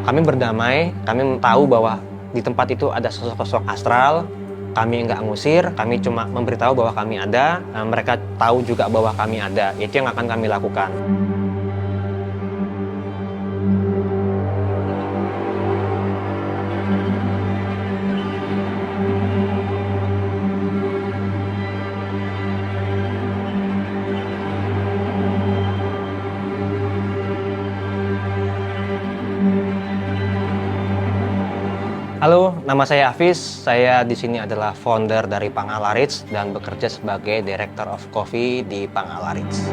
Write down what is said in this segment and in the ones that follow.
Kami berdamai, kami tahu bahwa di tempat itu ada sosok-sosok astral. Kami nggak ngusir, kami cuma memberitahu bahwa kami ada. Mereka tahu juga bahwa kami ada. Itu yang akan kami lakukan. Halo, nama saya Hafiz. Saya di sini adalah founder dari Pangalaritz dan bekerja sebagai Director of Coffee di Pangalaritz.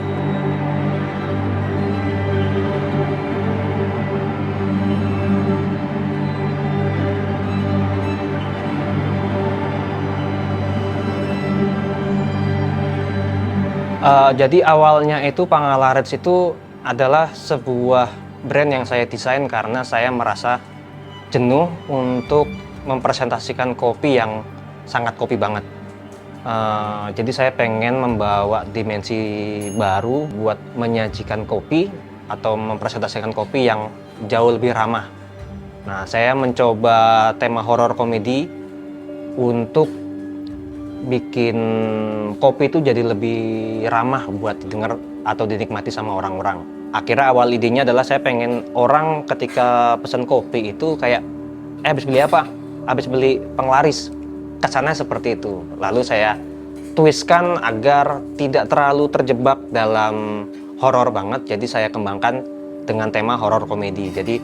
Jadi awalnya itu Pangalaritz itu adalah sebuah brand yang saya desain karena saya merasa jenuh untuk mempresentasikan kopi yang sangat kopi banget. Jadi saya pengen membawa dimensi baru buat menyajikan kopi atau mempresentasikan kopi yang jauh lebih ramah. Nah, saya mencoba tema horor komedi untuk bikin kopi itu jadi lebih ramah buat didengar atau dinikmati sama orang-orang. Akhirnya awal idenya adalah saya pengen orang ketika pesen kopi itu kayak habis beli apa? Habis beli penglaris. Kesannya seperti itu. Lalu saya twistkan agar tidak terlalu terjebak dalam horor banget. Jadi saya kembangkan dengan tema horor komedi. Jadi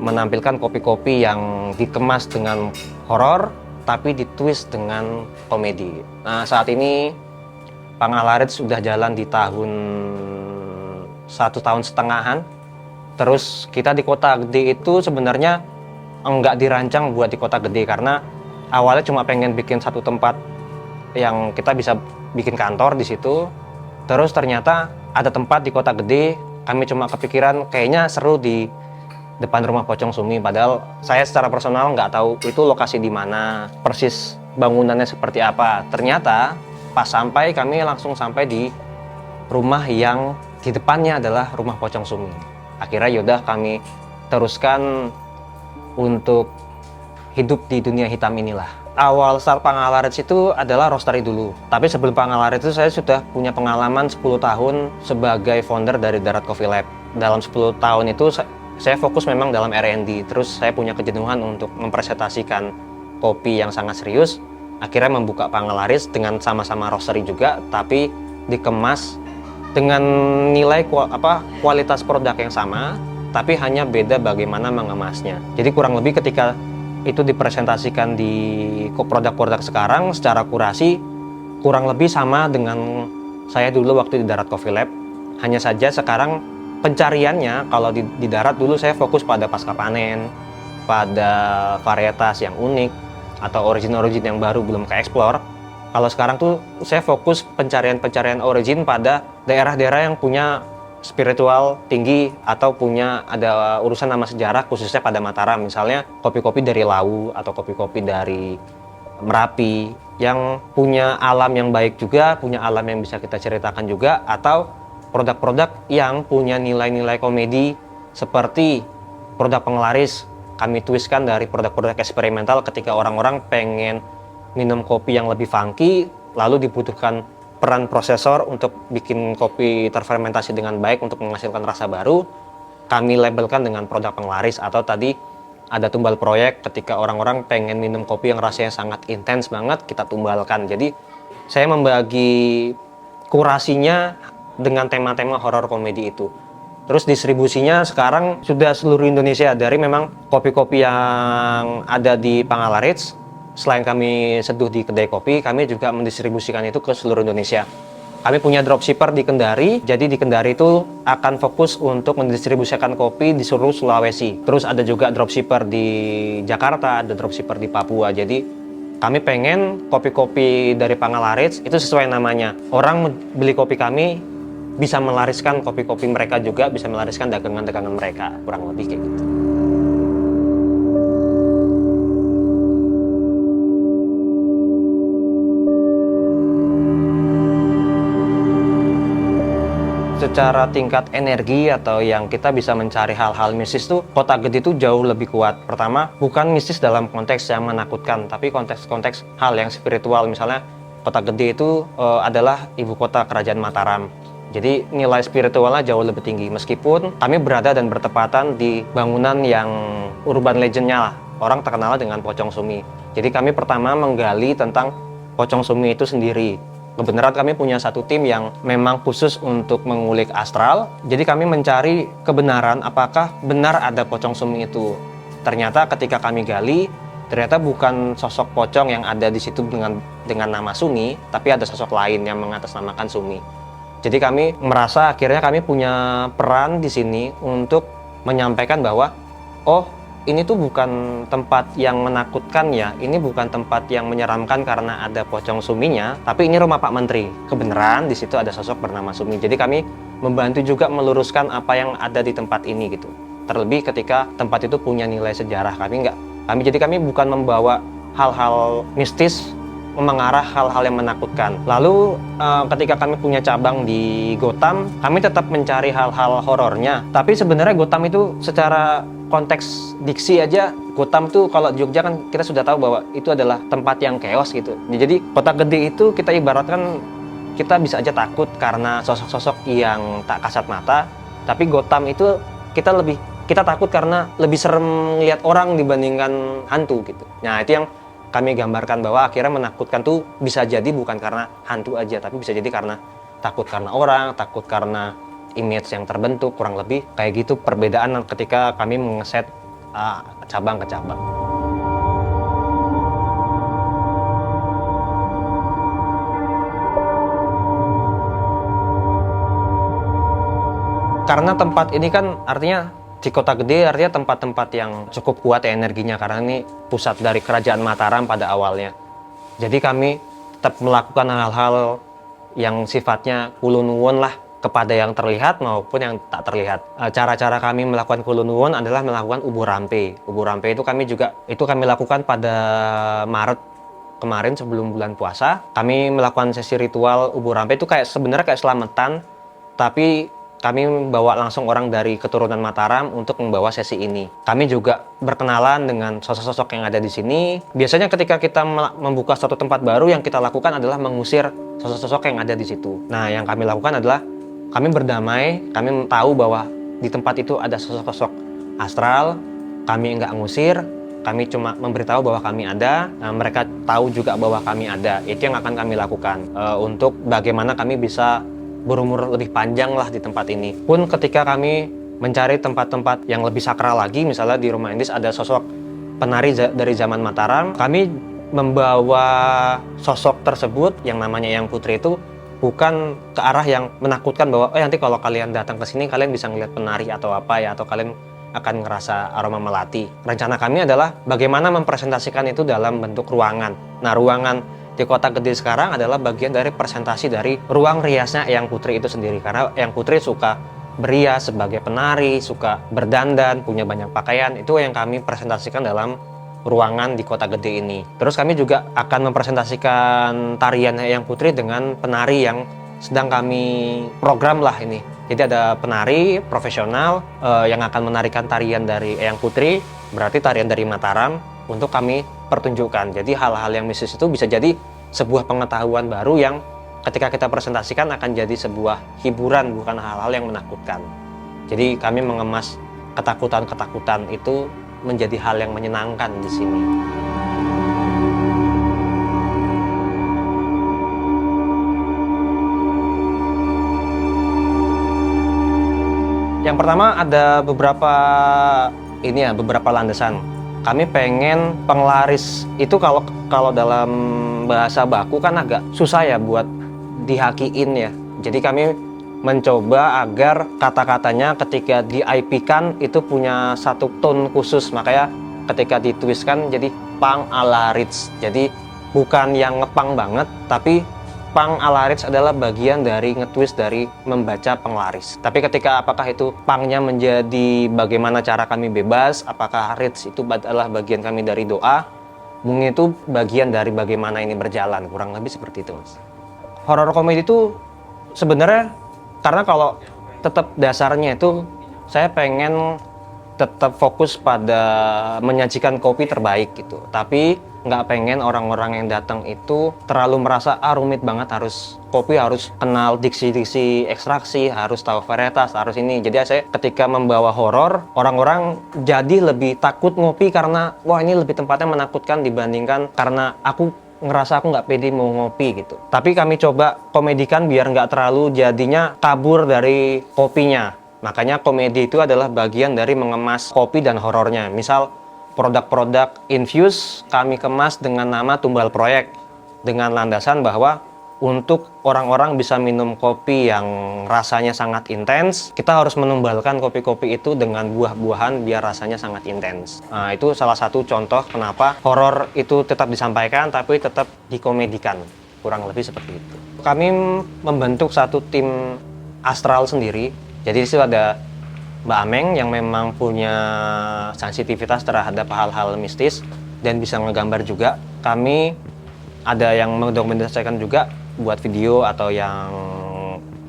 menampilkan kopi-kopi yang dikemas dengan horor tapi ditwist dengan komedi. Nah, saat ini Pangalaritz sudah jalan di tahun 1,5 tahun. Terus kita di kota gede itu sebenarnya enggak dirancang buat di kota gede karena awalnya cuma pengen bikin satu tempat yang kita bisa bikin kantor di situ. Terus ternyata ada tempat di kota gede, kami cuma kepikiran kayaknya seru di depan rumah Pocong Sumi. Padahal saya secara personal nggak tahu itu lokasi di mana, persis bangunannya seperti apa. Ternyata pas sampai kami langsung sampai di rumah yang di depannya adalah rumah Pocong Sumi. Akhirnya yaudah kami teruskan untuk hidup di dunia hitam inilah. Awal start Pangalaritz itu adalah roastery dulu. Tapi sebelum Pangalaritz itu saya sudah punya pengalaman 10 tahun sebagai founder dari Darat Coffee Lab. Dalam 10 tahun itu saya fokus memang dalam R&D. Terus saya punya kejenuhan untuk mempresentasikan kopi yang sangat serius. Akhirnya membuka Pangalaritz dengan sama-sama roastery juga, tapi dikemas dengan nilai kualitas produk yang sama, tapi hanya beda bagaimana mengemasnya. Jadi kurang lebih ketika itu dipresentasikan di produk-produk sekarang secara kurasi kurang lebih sama dengan saya dulu waktu di Darat Coffee Lab. Hanya saja sekarang pencariannya kalau di Darat dulu saya fokus pada pasca panen, pada varietas yang unik atau origin-origin yang baru belum ke-explore. Kalau sekarang tuh saya fokus pencarian origin pada daerah-daerah yang punya spiritual tinggi atau punya ada urusan nama sejarah khususnya pada Mataram. Misalnya kopi-kopi dari Lawu atau kopi-kopi dari Merapi yang punya alam yang baik juga, punya alam yang bisa kita ceritakan juga, atau produk-produk yang punya nilai-nilai komedi seperti produk Penglaris. Kami twistkan dari produk-produk eksperimental ketika orang-orang pengen minum kopi yang lebih funky, lalu dibutuhkan peran prosesor untuk bikin kopi terfermentasi dengan baik untuk menghasilkan rasa baru. Kami labelkan dengan produk Penglaris. Atau tadi ada tumbal proyek ketika orang-orang pengen minum kopi yang rasanya sangat intens banget, kita tumbalkan. Jadi saya membagi kurasinya dengan tema-tema horor komedi itu. Terus distribusinya sekarang sudah seluruh Indonesia. Dari memang kopi-kopi yang ada di Pangalaritz, selain kami seduh di kedai kopi, kami juga mendistribusikan itu ke seluruh Indonesia. Kami punya dropshipper di Kendari, jadi di Kendari itu akan fokus untuk mendistribusikan kopi di seluruh Sulawesi. Terus ada juga dropshipper di Jakarta, ada dropshipper di Papua. Jadi kami pengen kopi-kopi dari Pangalaritz itu sesuai namanya. Orang beli kopi kami bisa melariskan kopi-kopi mereka juga, bisa melariskan dagangan-dagangan mereka, kurang lebih kayak gitu. secara tingkat energi atau yang kita bisa mencari hal-hal mistis tuh Kota Gede itu jauh lebih kuat. Pertama, bukan mistis dalam konteks yang menakutkan, tapi konteks hal yang spiritual. Misalnya Kota Gede itu adalah ibu kota kerajaan Mataram. Jadi nilai spiritualnya jauh lebih tinggi. Meskipun kami berada dan bertepatan di bangunan yang urban legendnya lah. Orang terkenal dengan Pocong Sumi. Jadi kami pertama menggali tentang Pocong Sumi itu sendiri. Kebenaran kami punya satu tim yang memang khusus untuk mengulik astral. Jadi kami mencari kebenaran apakah benar ada pocong sumi itu. Ternyata ketika kami gali, ternyata bukan sosok pocong yang ada di situ dengan nama Sumi, tapi ada sosok lain yang mengatasnamakan Sumi. Jadi kami merasa akhirnya kami punya peran di sini untuk menyampaikan bahwa ini tuh bukan tempat yang menakutkan ya, ini bukan tempat yang menyeramkan karena ada pocong suminya, tapi ini rumah Pak Menteri. Kebenaran di situ ada sosok bernama Sumi. Jadi kami membantu juga meluruskan apa yang ada di tempat ini gitu. Terlebih ketika tempat itu punya nilai sejarah, jadi kami bukan membawa hal-hal mistis mengarah hal-hal yang menakutkan. Lalu ketika kami punya cabang di Gotham, kami tetap mencari hal-hal horornya. Tapi sebenarnya Gotham itu secara konteks diksi aja, Gotham tuh kalau di Jogja kan kita sudah tahu bahwa itu adalah tempat yang chaos gitu. Jadi Kota Gede itu kita ibaratkan kita bisa aja takut karena sosok-sosok yang tak kasat mata. Tapi Gotham itu kita takut karena lebih serem lihat orang dibandingkan hantu gitu. Nah itu yang kami gambarkan bahwa akhirnya menakutkan tuh bisa jadi bukan karena hantu aja, tapi bisa jadi karena takut karena orang, takut karena image yang terbentuk, kurang lebih kayak gitu perbedaan ketika kami mengeset cabang ke cabang. Karena tempat ini kan artinya di Kota Gede artinya tempat-tempat yang cukup kuat ya energinya, karena ini pusat dari kerajaan Mataram pada awalnya. Jadi kami tetap melakukan hal-hal yang sifatnya kulunuwun lah kepada yang terlihat maupun yang tak terlihat. Cara-cara kami melakukan kulunuwun adalah melakukan ubur rampe. Ubur rampe itu kami lakukan pada Maret kemarin sebelum bulan puasa. Kami melakukan sesi ritual ubur rampe itu sebenarnya kayak selamatan, tapi kami bawa langsung orang dari keturunan Mataram untuk membawa sesi ini. Kami juga berkenalan dengan sosok-sosok yang ada di sini. Biasanya ketika kita membuka suatu tempat baru, yang kita lakukan adalah mengusir sosok-sosok yang ada di situ. Nah, yang kami lakukan adalah kami berdamai, kami tahu bahwa di tempat itu ada sosok-sosok astral, kami nggak ngusir, kami cuma memberitahu bahwa kami ada, mereka tahu juga bahwa kami ada. Itu yang akan kami lakukan untuk bagaimana kami bisa berumur lebih panjang lah di tempat ini. Pun ketika kami mencari tempat-tempat yang lebih sakral lagi, misalnya di Rumah Indis ada sosok penari dari zaman Mataram, kami membawa sosok tersebut yang namanya Eyang Putri itu bukan ke arah yang menakutkan bahwa nanti kalau kalian datang ke sini kalian bisa ngeliat penari atau apa ya, atau kalian akan ngerasa aroma melati. Rencana kami adalah bagaimana mempresentasikan itu dalam bentuk ruangan. Nah, ruangan di Kota Gede sekarang adalah bagian dari presentasi dari ruang riasnya Eyang Putri itu sendiri. Karena Eyang Putri suka berias sebagai penari, suka berdandan, punya banyak pakaian. Itu yang kami presentasikan dalam ruangan di Kota Gede ini. Terus kami juga akan mempresentasikan tarian Eyang Putri dengan penari yang sedang kami program lah ini. Jadi ada penari profesional yang akan menarikan tarian dari Eyang Putri, berarti tarian dari Mataram, untuk kami pertunjukkan. Jadi hal-hal yang mistis itu bisa jadi sebuah pengetahuan baru yang ketika kita presentasikan akan jadi sebuah hiburan, bukan hal-hal yang menakutkan. Jadi kami mengemas ketakutan-ketakutan itu menjadi hal yang menyenangkan di sini. Yang pertama ada beberapa landasan. Kami pengen penglaris itu kalau dalam bahasa baku kan agak susah ya buat dihakiin ya. Jadi kami mencoba agar kata-katanya ketika di-IP-kan itu punya satu tone khusus. Makanya ketika dituliskan jadi pang ala Rich. Jadi bukan yang ngepang banget, tapi pang ala Rich adalah bagian dari nge-twist dari membaca penglaris. Tapi ketika apakah itu pangnya menjadi bagaimana cara kami bebas, apakah Rich itu adalah bagian kami dari doa, mungkin itu bagian dari bagaimana ini berjalan, kurang lebih seperti itu, Mas. Horor komedi itu sebenarnya karena kalau tetap dasarnya itu saya pengen tetap fokus pada menyajikan kopi terbaik gitu. Tapi nggak pengen orang-orang yang datang itu terlalu merasa rumit banget, harus kopi harus kenal diksi-diksi ekstraksi, harus tahu varietas, harus ini. Jadi saya ketika membawa horor, orang-orang jadi lebih takut ngopi karena wah ini lebih tempatnya menakutkan dibandingkan karena aku ngerasa aku nggak pede mau ngopi gitu. Tapi kami coba komedikan biar nggak terlalu jadinya kabur dari kopinya. Makanya komedi itu adalah bagian dari mengemas kopi dan horornya. Misal produk-produk infuse kami kemas dengan nama Tumbal Proyek, dengan landasan bahwa untuk orang-orang bisa minum kopi yang rasanya sangat intens, kita harus menumbalkan kopi-kopi itu dengan buah-buahan biar rasanya sangat intens. Nah, itu salah satu contoh kenapa horor itu tetap disampaikan tapi tetap dikomedikan, kurang lebih seperti itu. Kami membentuk satu tim astral sendiri. Jadi di situ ada Mbak Ameng yang memang punya sensitivitas terhadap hal-hal mistis dan bisa ngegambar juga. Kami ada yang mendokumentasikan juga buat video atau yang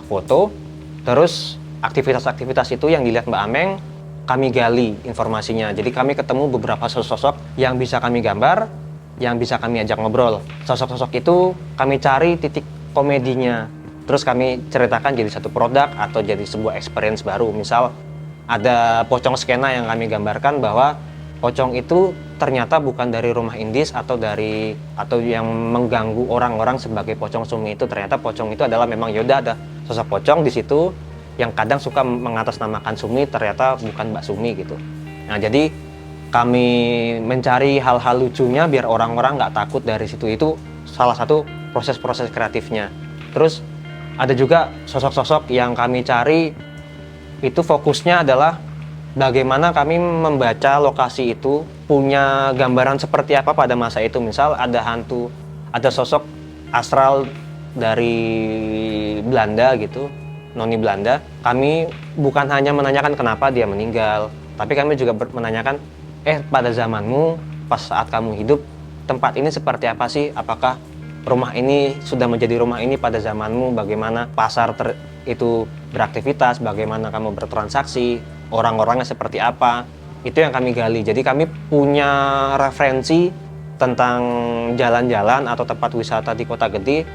foto. Terus aktivitas-aktivitas itu yang dilihat Mbak Ameng, kami gali informasinya. Jadi kami ketemu beberapa sosok yang bisa kami gambar, yang bisa kami ajak ngobrol. Sosok-sosok itu kami cari titik komedinya. Terus kami ceritakan jadi satu produk atau jadi sebuah experience baru. Misal ada pocong skena yang kami gambarkan bahwa pocong itu ternyata bukan dari rumah indis atau yang mengganggu orang-orang sebagai pocong sumi itu. Ternyata pocong itu adalah memang yaudah ada sosok pocong di situ yang kadang suka mengatasnamakan sumi, ternyata bukan Mbak Sumi gitu. Nah jadi kami mencari hal-hal lucunya biar orang-orang nggak takut dari situ. Itu salah satu proses-proses kreatifnya. Terus ada juga sosok-sosok yang kami cari, itu fokusnya adalah bagaimana kami membaca lokasi itu, punya gambaran seperti apa pada masa itu. Misal ada hantu, ada sosok astral dari Belanda gitu, noni Belanda. Kami bukan hanya menanyakan kenapa dia meninggal, tapi kami juga menanyakan, pada zamanmu, pas saat kamu hidup, tempat ini seperti apa sih? Apakah rumah ini sudah menjadi rumah ini pada zamanmu, bagaimana pasar itu beraktivitas, bagaimana kamu bertransaksi, orang-orangnya seperti apa, itu yang kami gali. Jadi kami punya referensi tentang jalan-jalan atau tempat wisata di Kota Gede,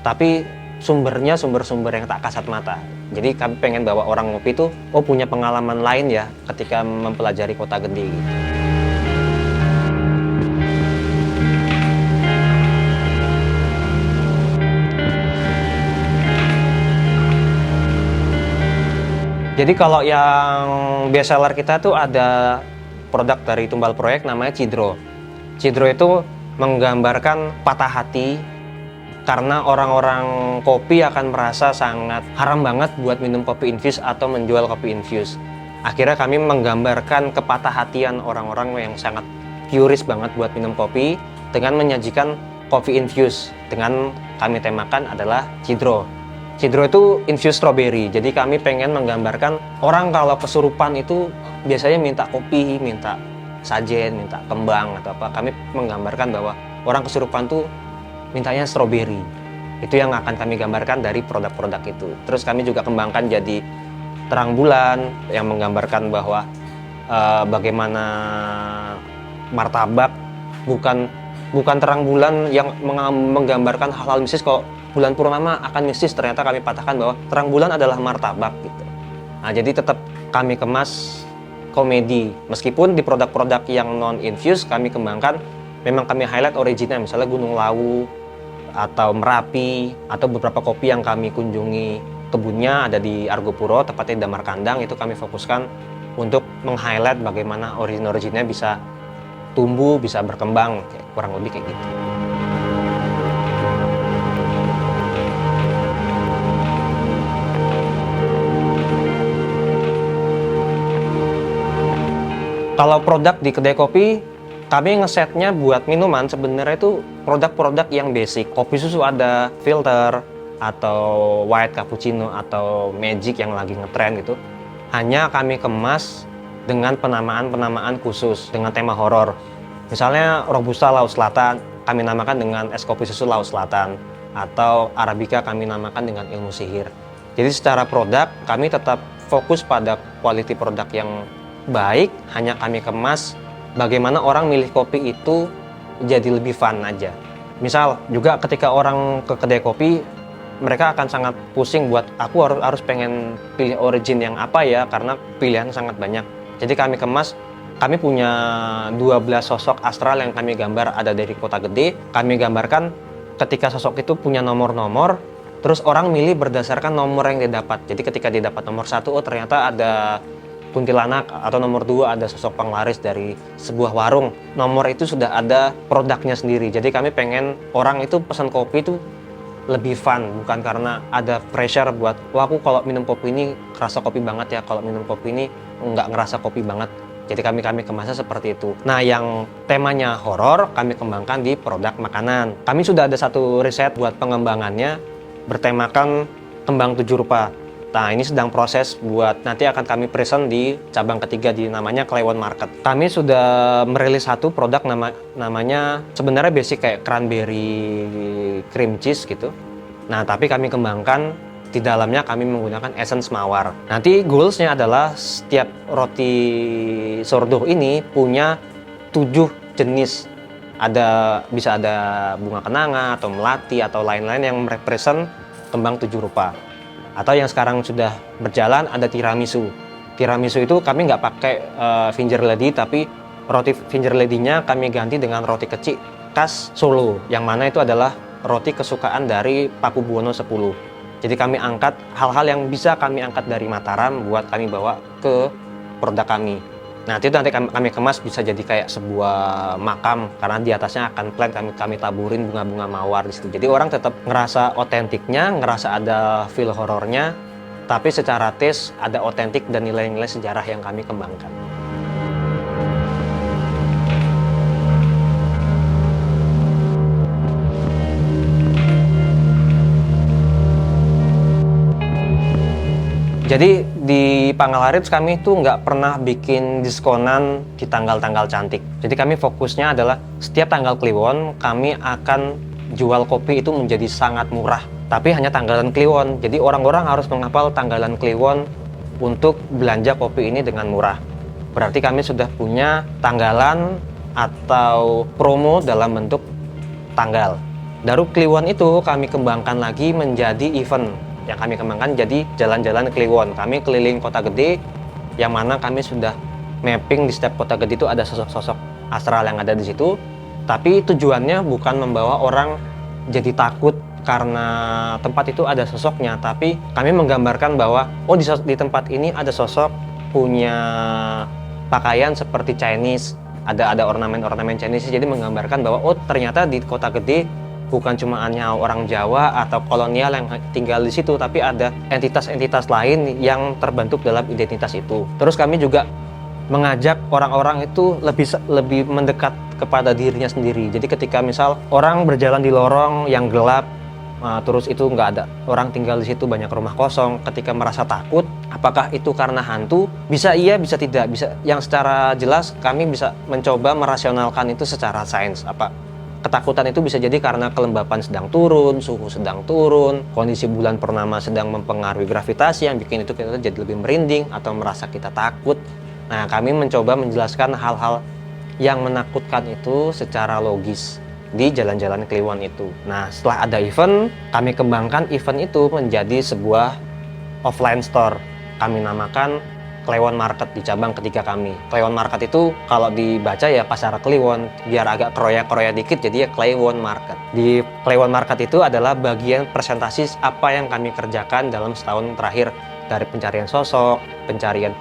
tapi sumbernya sumber-sumber yang tak kasat mata. Jadi kami pengen bawa orang ngopi itu, punya pengalaman lain ya ketika mempelajari Kota Gede gitu. Jadi kalau yang best seller kita tuh ada produk dari Tumbal Proyek namanya Cidro. Cidro itu menggambarkan patah hati karena orang-orang kopi akan merasa sangat haram banget buat minum kopi infus atau menjual kopi infus. Akhirnya kami menggambarkan kepatah hatian orang-orang yang sangat curious banget buat minum kopi dengan menyajikan kopi infus dengan kami temakan adalah Cidro. Cidro itu infused strawberry, jadi kami pengen menggambarkan orang kalau kesurupan itu biasanya minta kopi, minta sajen, minta kembang atau apa. Kami menggambarkan bahwa orang kesurupan tuh mintanya strawberry. Itu yang akan kami gambarkan dari produk-produk itu. Terus kami juga kembangkan jadi terang bulan yang menggambarkan bahwa bagaimana martabak bukan terang bulan yang menggambarkan hal-hal mistis. Kok bulan purnama akan mistis, ternyata kami patahkan bahwa terang bulan adalah martabak gitu. Nah, jadi tetap kami kemas komedi. Meskipun di produk-produk yang non-infused kami kembangkan, memang kami highlight originnya, misalnya Gunung Lawu atau Merapi, atau beberapa kopi yang kami kunjungi kebunnya ada di Argopuro, tepatnya di Damar Kandang. Itu kami fokuskan untuk meng-highlight bagaimana origin-originnya bisa tumbuh, bisa berkembang, kurang lebih kayak gitu. Kalau produk di kedai kopi, kami ngesetnya buat minuman sebenarnya itu produk-produk yang basic. Kopi susu ada, filter, atau white cappuccino, atau magic yang lagi ngetren gitu. Hanya kami kemas dengan penamaan-penamaan khusus, dengan tema horor. Misalnya Robusta Laut Selatan, kami namakan dengan es kopi susu Laut Selatan. Atau Arabica kami namakan dengan ilmu sihir. Jadi secara produk kami tetap fokus pada quality produk yang baik, hanya kami kemas bagaimana orang milih kopi itu jadi lebih fun aja. Misal juga ketika orang ke kedai kopi, mereka akan sangat pusing buat aku harus pengen pilih origin yang apa ya, karena pilihan sangat banyak. Jadi kami kemas, kami punya 12 sosok astral yang kami gambar ada dari kota gede. Kami gambarkan ketika sosok itu punya nomor-nomor, terus orang milih berdasarkan nomor yang dia dapat. Jadi ketika dia dapat nomor 1, oh ternyata ada kuntilanak, atau nomor 2 ada sosok penglaris dari sebuah warung. Nomor itu sudah ada produknya sendiri. Jadi kami pengen orang itu pesan kopi itu lebih fun, bukan karena ada pressure buat wah aku kalau minum kopi ini kerasa kopi banget ya, kalau minum kopi ini nggak ngerasa kopi banget. Jadi kami kemasnya seperti itu. Nah, yang temanya horor kami kembangkan di produk makanan. Kami sudah ada satu riset buat pengembangannya bertemakan kembang 7 rupa. Nah, ini sedang proses buat nanti akan kami present di cabang ketiga di namanya Cleewon Market. Kami sudah merilis satu produk namanya sebenarnya basic kayak cranberry cream cheese gitu. Nah, tapi kami kembangkan di dalamnya kami menggunakan essence mawar. Nanti goals-nya adalah setiap roti sourdough ini punya 7 jenis. Bisa ada bunga kenanga atau melati atau lain-lain yang merepresent kembang 7 rupa. Atau yang sekarang sudah berjalan ada tiramisu. Tiramisu itu kami nggak pakai finger lady, tapi roti finger lady-nya kami ganti dengan roti kecil khas Solo, yang mana itu adalah roti kesukaan dari Pakubuwono 10. Jadi kami angkat hal-hal yang bisa kami angkat dari Mataram buat kami bawa ke produk kami. Nah, itu nanti kami kemas bisa jadi kayak sebuah makam, karena di atasnya akan plant kami taburin bunga-bunga mawar di situ. Jadi orang tetap ngerasa otentiknya, ngerasa ada feel horornya, tapi secara taste ada otentik dan nilai-nilai sejarah yang kami kembangkan. Jadi di Pangalarips kami tuh nggak pernah bikin diskonan di tanggal-tanggal cantik. Jadi kami fokusnya adalah setiap tanggal Kliwon kami akan jual kopi itu menjadi sangat murah. Tapi hanya tanggalan Kliwon. Jadi orang-orang harus menghafal tanggalan Kliwon untuk belanja kopi ini dengan murah. Berarti kami sudah punya tanggalan atau promo dalam bentuk tanggal. Dari Kliwon itu kami kembangkan lagi menjadi event. Yang kami kembangkan jadi jalan-jalan Kliwon. Kami keliling kota gede, yang mana kami sudah mapping di setiap kota gede itu ada sosok-sosok astral yang ada di situ. Tapi tujuannya bukan membawa orang jadi takut karena tempat itu ada sosoknya, tapi kami menggambarkan bahwa oh di tempat ini ada sosok punya pakaian seperti Chinese, ada ornamen-ornamen Chinese. Jadi menggambarkan bahwa oh ternyata di kota gede bukan cuma hanya orang Jawa atau kolonial yang tinggal di situ, tapi ada entitas-entitas lain yang terbentuk dalam identitas itu. Terus kami juga mengajak orang-orang itu lebih mendekat kepada dirinya sendiri. Jadi ketika misal orang berjalan di lorong yang gelap, terus itu nggak ada orang tinggal di situ, banyak rumah kosong, ketika merasa takut, apakah itu karena hantu? Bisa iya, bisa tidak. Bisa. Yang secara jelas kami bisa mencoba merasionalkan itu secara sains. Ketakutan itu bisa jadi karena kelembapan sedang turun, suhu sedang turun, kondisi bulan purnama sedang mempengaruhi gravitasi yang bikin itu kita jadi lebih merinding atau merasa kita takut. Nah, kami mencoba menjelaskan hal-hal yang menakutkan itu secara logis di jalan-jalan Kliwon itu. Nah, setelah ada event, kami kembangkan event itu menjadi sebuah offline store. Kami namakan Cleewon Market di cabang ketiga kami. Cleewon Market itu kalau dibaca ya pasar Kliwon, biar agak kroya-kroya dikit jadi ya Cleewon Market. Di Cleewon Market itu adalah bagian presentasi apa yang kami kerjakan dalam setahun terakhir. Dari pencarian sosok, pencarian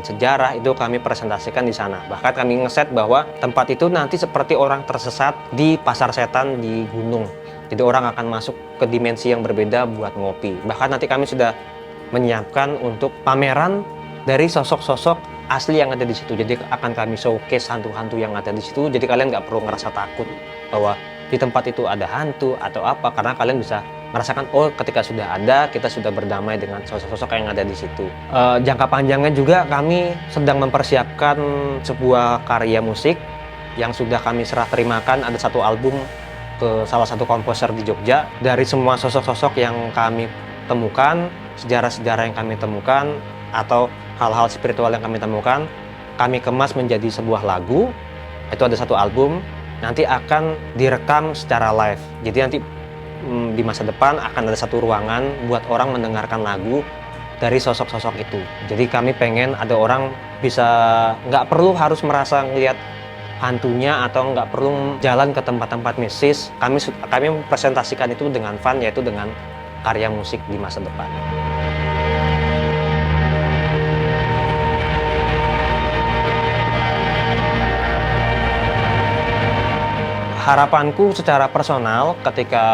sejarah itu kami presentasikan di sana. Bahkan kami ngeset bahwa tempat itu nanti seperti orang tersesat di pasar setan di gunung. Jadi orang akan masuk ke dimensi yang berbeda buat ngopi. Bahkan nanti kami sudah menyiapkan untuk pameran dari sosok-sosok asli yang ada di situ. Jadi akan kami showcase hantu-hantu yang ada di situ. Jadi kalian nggak perlu ngerasa takut bahwa di tempat itu ada hantu atau apa, karena kalian bisa merasakan oh ketika sudah ada kita sudah berdamai dengan sosok-sosok yang ada di situ. Jangka panjangnya juga kami sedang mempersiapkan sebuah karya musik yang sudah kami serah terimakan. Ada satu album ke salah satu komposer di Jogja. Dari semua sosok-sosok yang kami temukan, sejarah-sejarah yang kami temukan atau hal-hal spiritual yang kami temukan, kami kemas menjadi sebuah lagu. Itu ada satu album, nanti akan direkam secara live. Jadi nanti di masa depan akan ada satu ruangan buat orang mendengarkan lagu dari sosok-sosok itu. Jadi kami pengen ada orang bisa, nggak perlu harus merasa ngelihat hantunya atau nggak perlu jalan ke tempat-tempat mistis. Kami presentasikan itu dengan fun, yaitu dengan karya musik di masa depan. Harapanku secara personal ketika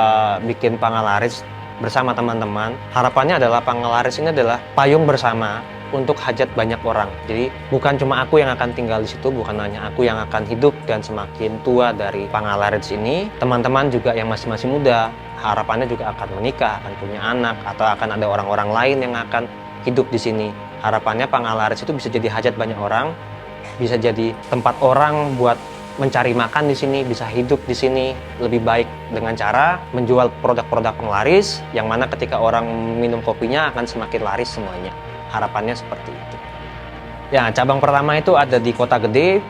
bikin Pangalaris bersama teman-teman, harapannya adalah Pangalaris ini adalah payung bersama untuk hajat banyak orang. Jadi bukan cuma aku yang akan tinggal di situ, bukan hanya aku yang akan hidup dan semakin tua dari Pangalaris ini. Teman-teman juga yang masih muda, harapannya juga akan menikah, akan punya anak, atau akan ada orang-orang lain yang akan hidup di sini. Harapannya Pangalaris itu bisa jadi hajat banyak orang, bisa jadi tempat orang buat mencari makan di sini, bisa hidup di sini lebih baik dengan cara menjual produk-produk penglaris yang mana ketika orang minum kopinya akan semakin laris semuanya. Harapannya seperti itu. Ya, cabang pertama itu ada di Kota Gede,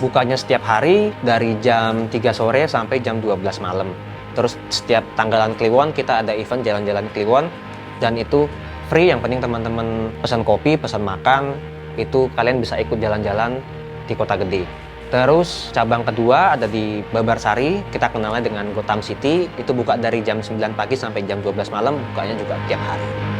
bukanya setiap hari dari jam 3 sore sampai jam 12 malam. Terus setiap tanggalan Kliwon kita ada event jalan-jalan Kliwon dan itu free, yang penting teman-teman pesan kopi, pesan makan, itu kalian bisa ikut jalan-jalan di Kota Gede. Terus cabang kedua ada di Babarsari, kita kenalnya dengan Gotham City, itu buka dari jam 9 pagi sampai jam 12 malam, bukanya juga tiap hari.